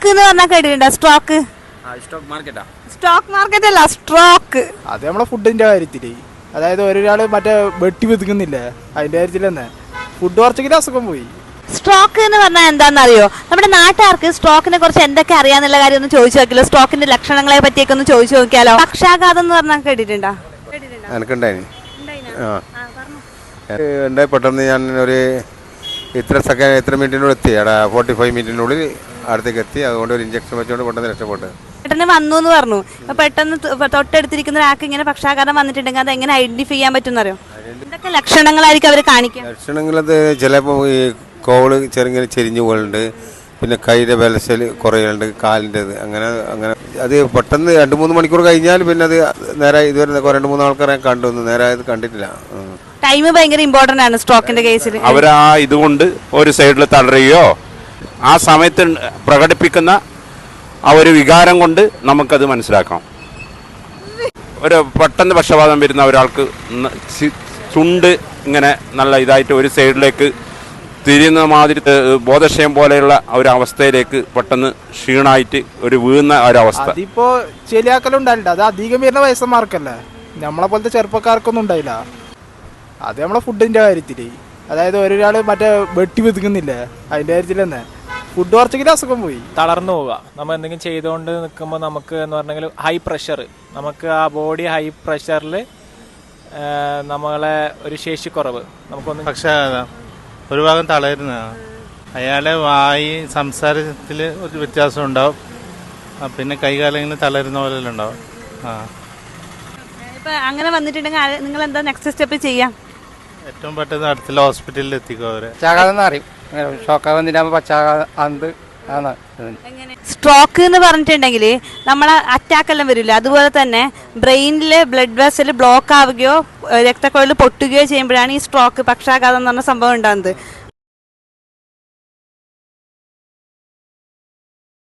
Stroke എന്ന് പറഞ്ഞാൽ കേട്ടിട്ടുണ്ടോ? സ്ട്രോക്ക് സ്റ്റോക്ക് മാർക്കറ്റ് അല്ല, സ്ട്രോക്ക്. അത് നമ്മളെ ഫുഡിന്റെ കാര്യത്തില്, അതായത് ഒരാള് മറ്റേ വെട്ടി വെതുക്കുന്നില്ലേ, അതിന്റെ കാര്യത്തിൽ തന്നെ ഫുഡ് കുറച്ചെങ്കിലും അസുഖം പോയി. സ്ട്രോക്ക് എന്ന് പറഞ്ഞാൽ എന്താണെന്നറിയോ? നമ്മുടെ നാട്ടുകാർക്ക് സ്ട്രോക്കിനെ കുറിച്ച് എന്തൊക്കെ അറിയാന്നുള്ള കാര്യം ഒന്ന് ചോദിച്ചു നോക്കിയാലോ. സ്ട്രോക്കിന്റെ ലക്ഷണങ്ങളെ പറ്റിയൊക്കെ ഒന്ന് ചോദിച്ചു നോക്കിയാലോ. പക്ഷാഘാതം എന്ന് പറഞ്ഞാൽ കേട്ടിട്ടുണ്ടോ? ഉണ്ടായി പെട്ടെന്ന് ഞാൻ ഒരു ഇത്ര മിനിറ്റിനുള്ളിൽ എത്തി, 45 മിനിറ്റിനുള്ളിൽ അടുത്തേക്ക് എത്തി. അതുകൊണ്ട് ഒരു ഇഞ്ചക്ഷൻ വെച്ചുകൊണ്ട് പെട്ടെന്ന് രക്ഷപ്പെട്ടു. പെട്ടെന്ന് വന്നു എന്ന് പറഞ്ഞു. പെട്ടെന്ന് തൊട്ടടുത്തിരിക്കുന്ന ഒരാൾക്ക് ഇങ്ങനെ പക്ഷാഘാതം വന്നിട്ടുണ്ടെങ്കിൽ അത് എങ്ങനെ ഐഡന്റിഫൈ ചെയ്യാൻ പറ്റും അറിയോ? എന്തൊക്കെ ലക്ഷണങ്ങളായിരിക്കും അവർ കാണിക്കുക? ലക്ഷണങ്ങളത് ചിലപ്പോൾ ഈ കോള് ചെറുങ്ങനെ ചെരിഞ്ഞു പോകുന്നുണ്ട്, പിന്നെ കൈയുടെ ബലശൽ കുറയുന്നുണ്ട്, കാലിൻ്റെത് അങ്ങനെ അങ്ങനെ. അത് പെട്ടെന്ന് 2-3 മണിക്കൂർ കഴിഞ്ഞാൽ പിന്നെ അത് നേരെ ഇതുവരെ 2-3 ആൾക്കാരെ കണ്ടു, നേരെ ഇത് കണ്ടിട്ടില്ല. ടൈം ഭയങ്കര ഇമ്പോർട്ടന്റ് ആണ് സ്ട്രോക്കിന്റെ കേസിൽ. അവരാ ഇതുകൊണ്ട് ഒരു സൈഡിൽ തളരുകയോ ആ സമയത്ത് പ്രകടിപ്പിക്കുന്ന ആ ഒരു വികാരം കൊണ്ട് നമുക്കത് മനസ്സിലാക്കാം. ഒരു പെട്ടെന്ന് പക്ഷപാതം വരുന്ന ഒരാൾക്ക് ചുണ്ട് ഇങ്ങനെ നല്ല ഇതായിട്ട് ഒരു സൈഡിലേക്ക് തിരിയുന്ന മാതിരി ബോധക്ഷയം പോലെയുള്ള ഒരു അവസ്ഥയിലേക്ക് പെട്ടെന്ന് ക്ഷീണായിട്ട് ഒരു വീഴുന്ന ഒരവസ്ഥ. അതിപ്പോ ശരിയാക്കലും ഉണ്ടായില്ല. അത് അധികം വരുന്ന വയസ്സന്മാർക്കല്ലേ, നമ്മളെ പോലത്തെ ചെറുപ്പക്കാർക്കൊന്നും ഉണ്ടായില്ല. അത് നമ്മളെ ഫുഡിന്റെ കാര്യത്തില്, അതായത് ഒരാള് മറ്റേ വെട്ടി വെതുക്കുന്നില്ലേ, അതിന്റെ കാര്യത്തിൽ തന്നെ ഫുഡ് കുറച്ചെങ്കിലും അസുഖം പോയി. തളർന്നു പോവുക. നമ്മൾ എന്തെങ്കിലും ചെയ്തുകൊണ്ട് നിൽക്കുമ്പോൾ നമുക്ക് എന്ന് പറഞ്ഞെങ്കിൽ ഹൈ പ്രഷർ, നമുക്ക് ആ ബോഡി ഹൈ പ്രഷറിൽ നമ്മളെ ഒരു ശേഷിക്കുറവ് നമുക്കൊന്നും. പക്ഷേ ഒരു ഭാഗം തളരുന്നതാണ്. അയാളെ വായി സംസാരത്തിൽ ഒരു വ്യത്യാസം ഉണ്ടാവും, പിന്നെ കൈകാലങ്ങളിൽ തളരുന്ന പോലെ ഉണ്ടാവും. ഇപ്പൊ അങ്ങനെ വന്നിട്ടുണ്ടെങ്കിൽ നിങ്ങൾ എന്താ നെക്സ്റ്റ് സ്റ്റെപ്പ് ചെയ്യാം? ഏറ്റവും പെട്ടെന്ന് അടുത്തുള്ള ഹോസ്പിറ്റലിൽ എത്തിക്കും അവരെ. പക്ഷാഘാതം അറിയും, ഷോക്കാവുന്നതിനാകുമ്പോൾ പക്ഷാഘാതം. സ്ട്രോക്ക് എന്ന് പറഞ്ഞിട്ടുണ്ടെങ്കിൽ നമ്മളെ അറ്റാക്ക് എല്ലാം വരില്ല. അതുപോലെ തന്നെ ബ്രെയിനിലെ ബ്ലഡ് വെസൽ ബ്ലോക്ക് ആവുകയോ രക്തക്കൊഴൽ പൊട്ടുകയോ ചെയ്യുമ്പോഴാണ് ഈ സ്ട്രോക്ക് പക്ഷാഘാതം എന്ന് പറഞ്ഞ സംഭവം ഉണ്ടാകുന്നത്.